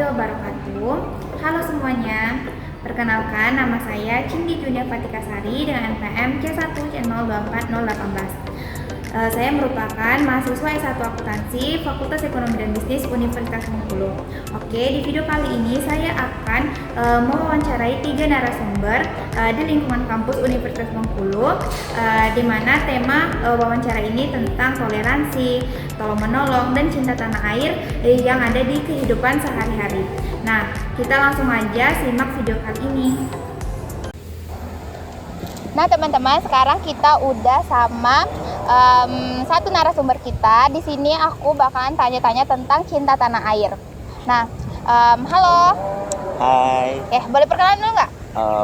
wabarakatuh. Halo semuanya, perkenalkan nama saya Cindy Junia Fatikasari dengan NPM C1C024018. Saya merupakan mahasiswa S1 Akuntansi Fakultas Ekonomi dan Bisnis Universitas Bengkulu. Oke, di video kali ini saya akan mewawancarai 3 narasumber di lingkungan kampus Universitas Bengkulu, di mana tema wawancara ini tentang toleransi, tolong menolong, dan cinta tanah air yang ada di kehidupan sehari-hari. Nah, kita langsung aja simak video kali ini. Nah teman-teman, sekarang kita udah sama satu narasumber kita. Di sini aku bakalan tanya-tanya tentang cinta tanah air. Nah, halo. Hai. Boleh perkenalan dulu nggak?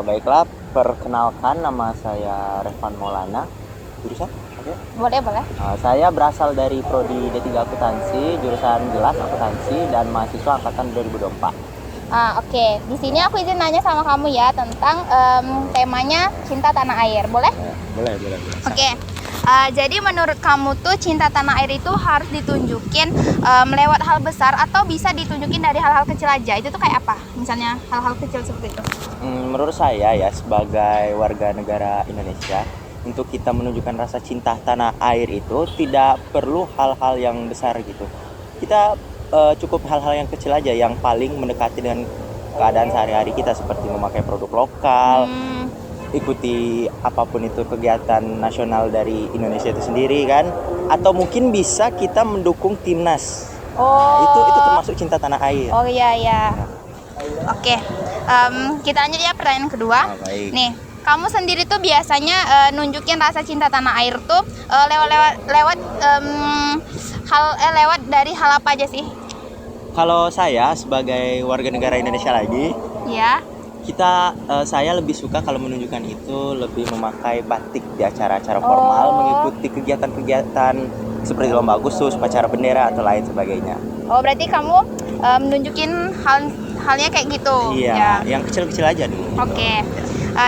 Baiklah, perkenalkan nama saya Revan Maulana. Jurusan? Oke. Boleh. Saya berasal dari Prodi D3 Akuntansi, jurusan Gelas Akuntansi dan mahasiswa angkatan 2024. Oke. Di sini aku izin nanya sama kamu ya tentang temanya cinta tanah air. Boleh? Boleh. Oke. Jadi menurut kamu tuh cinta tanah air itu harus ditunjukin lewat hal besar atau bisa ditunjukin dari hal-hal kecil aja? Itu tuh kayak apa? Misalnya hal-hal kecil seperti itu. Menurut saya ya, sebagai warga negara Indonesia, untuk kita menunjukkan rasa cinta tanah air itu tidak perlu hal-hal yang besar gitu. Kita cukup hal-hal yang kecil aja yang paling mendekati dengan keadaan sehari-hari kita, seperti memakai produk lokal, ikuti apapun itu kegiatan nasional dari Indonesia itu sendiri kan, atau mungkin bisa kita mendukung timnas. Itu termasuk cinta tanah air. Oh iya. Oke. Kita lanjut ya pertanyaan kedua. Baik. Nih, kamu sendiri tuh biasanya nunjukin rasa cinta tanah air tuh lewat dari hal apa aja sih? Kalau saya sebagai warga negara Indonesia lagi, Ya. saya lebih suka kalau menunjukkan itu lebih memakai batik di acara-acara formal, mengikuti kegiatan-kegiatan seperti lomba Agustus, upacara bendera atau lain sebagainya. Oh, berarti kamu nunjukin halnya kayak gitu. Iya, Ya. yang kecil-kecil aja dulu. Oke.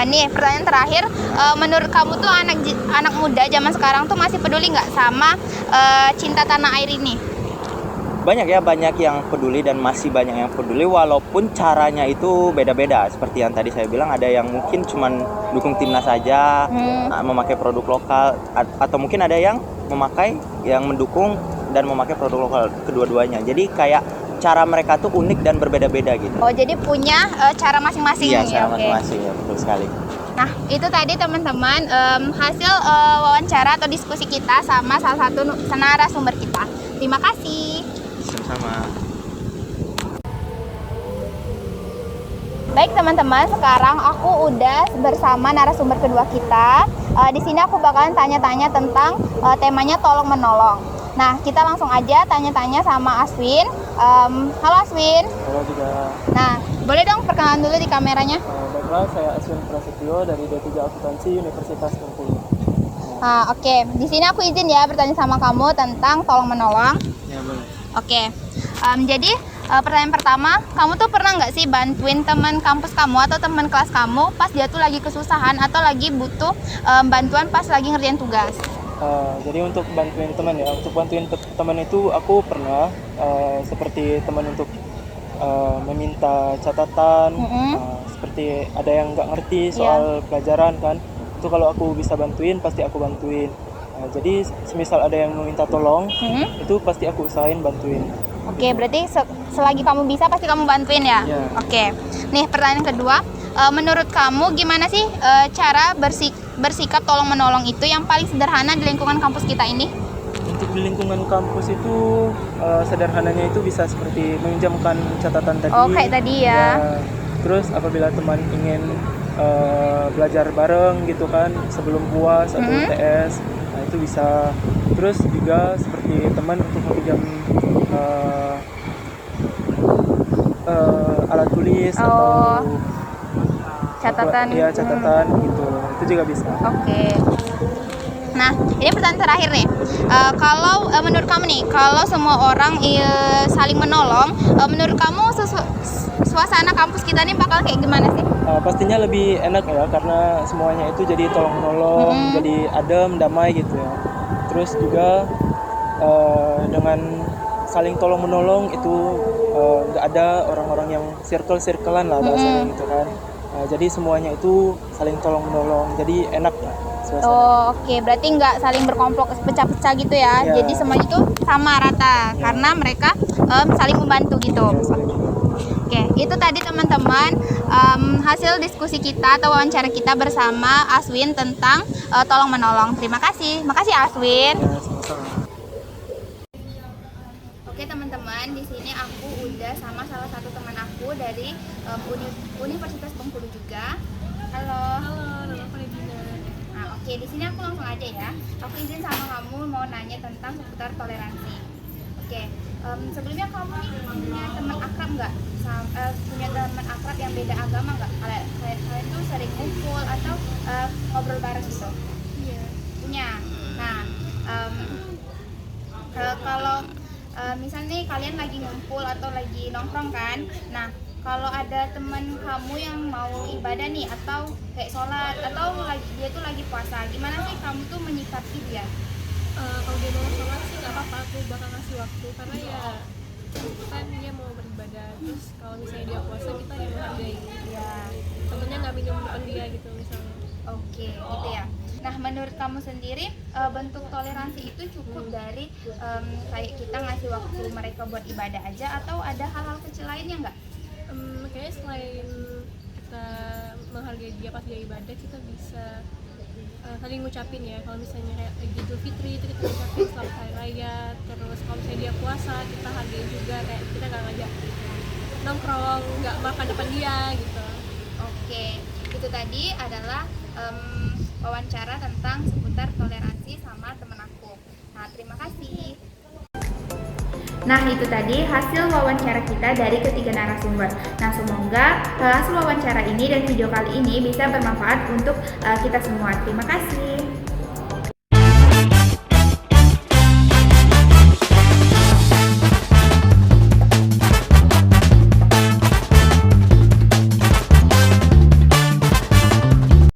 Nih pertanyaan terakhir, menurut kamu tuh anak muda zaman sekarang tuh masih peduli nggak sama cinta tanah air ini? Banyak yang peduli dan masih banyak yang peduli, walaupun caranya itu beda-beda. Seperti yang tadi saya bilang, ada yang mungkin cuman dukung timnas saja, memakai produk lokal, atau mungkin ada yang mendukung dan memakai produk lokal, kedua-duanya. Jadi kayak cara mereka tuh unik dan berbeda-beda gitu. Oh, jadi punya cara masing-masing. Iya, cara Oke. masing-masing ya, betul sekali. Nah, itu tadi teman-teman hasil wawancara atau diskusi kita sama salah satu narasumber kita. Terima kasih. Sama-sama. Baik teman-teman, sekarang aku udah bersama narasumber kedua kita. Di sini aku bakalan tanya-tanya tentang temanya tolong menolong. Nah, kita langsung aja tanya-tanya sama Aswin. Halo Aswin. Halo juga. Nah, boleh dong perkenalan dulu di kameranya. Baiklah, saya Aswin Prasetyo dari D3 Akuntansi Universitas Bengkulu. Oke. Di sini aku izin ya bertanya sama kamu tentang tolong menolong. Ya, boleh. Oke. Jadi pertanyaan pertama, kamu tuh pernah nggak sih bantuin teman kampus kamu atau teman kelas kamu pas dia tuh lagi kesusahan atau lagi butuh bantuan pas lagi ngerjain tugas? Jadi untuk bantuin teman ya, untuk bantuin teman itu aku pernah seperti teman untuk meminta catatan, seperti ada yang nggak ngerti soal pelajaran kan, itu kalau aku bisa bantuin pasti aku bantuin. Jadi semisal ada yang meminta tolong, itu pasti aku usahain bantuin. Oke, berarti selagi kamu bisa pasti kamu bantuin ya? Ya. Oke. Nih pertanyaan kedua, menurut kamu gimana sih cara bersikap tolong menolong itu yang paling sederhana di lingkungan kampus kita ini? Untuk di lingkungan kampus itu sederhananya itu bisa seperti meminjamkan catatan tadi. Oh, kayak tadi ya. Terus apabila teman ingin belajar bareng gitu kan sebelum UAS atau UTS, nah itu bisa. Terus juga seperti teman untuk meminjam alat tulis atau catatan. Iya, catatan gitu. Itu juga bisa. Oke. Nah, ini pertanyaan terakhir nih. Kalau menurut kamu nih, kalau semua orang saling menolong, menurut kamu suasana kampus kita nih bakal kayak gimana sih? Pastinya lebih enak ya, karena semuanya itu jadi tolong menolong, jadi adem, damai gitu ya. Terus juga dengan saling tolong menolong itu nggak ada orang-orang yang circle-circlean lah bahasanya gitu kan. Jadi semuanya itu saling tolong menolong, jadi enak lah suasana. Oh, oke. Berarti nggak saling berkelompok pecah-pecah gitu ya. Iya. Jadi semuanya itu sama rata karena mereka saling membantu gitu. Ya, saling membantu. Oke, itu tadi teman-teman hasil diskusi kita atau wawancara kita bersama Aswin tentang tolong menolong. Terima kasih. Makasih Aswin. Ya, sama-sama. Oke teman-teman, di sini aku udah sama salah satu teman aku dari Universitas Bengkulu juga. Halo. Halo, nama aku Regina. Nah, oke, di sini aku langsung aja ya. Aku izin sama kamu mau nanya tentang seputar toleransi. Oke, sebelumnya kamu nih punya teman akrab nggak? Punya teman akrab yang beda agama nggak? Kalian tuh sering ngumpul atau ngobrol bareng gitu? Iya. Punya. Nah, kalau misalnya nih kalian lagi ngumpul atau lagi nongkrong kan, nah kalau ada teman kamu yang mau ibadah nih atau kayak sholat atau dia tuh lagi puasa, gimana sih kamu tuh menyikapi dia? Kalau dia mau sholat sih nggak apa-apa, aku bakal ngasih waktu karena ya kan dia mau beribadah. Terus kalau misalnya dia puasa kita yang menghargai. Ya, Tentunya nggak minum depan dia gitu misalnya. oke, gitu ya. Nah, menurut kamu sendiri bentuk toleransi itu cukup dari kayak kita ngasih waktu mereka buat ibadah aja atau ada hal-hal kecil lainnya nggak? Kayaknya selain kita menghargai dia pas dia ibadah, kita bisa saling ngucapin ya. Kalau misalnya kayak Idul Fitri itu kita ngucapin selamat hari raya. Terus kalau misalnya dia puasa kita hargai juga, kayak kita nggak ngajak nongkrong, nggak makan depan dia gitu. Oke, itu tadi adalah wawancara tentang seputar toleransi sama temen aku. Nah, terima kasih. Nah, itu tadi hasil wawancara kita dari ketiga narasumber. Nah, semoga hasil wawancara ini dan video kali ini bisa bermanfaat untuk kita semua. Terima kasih.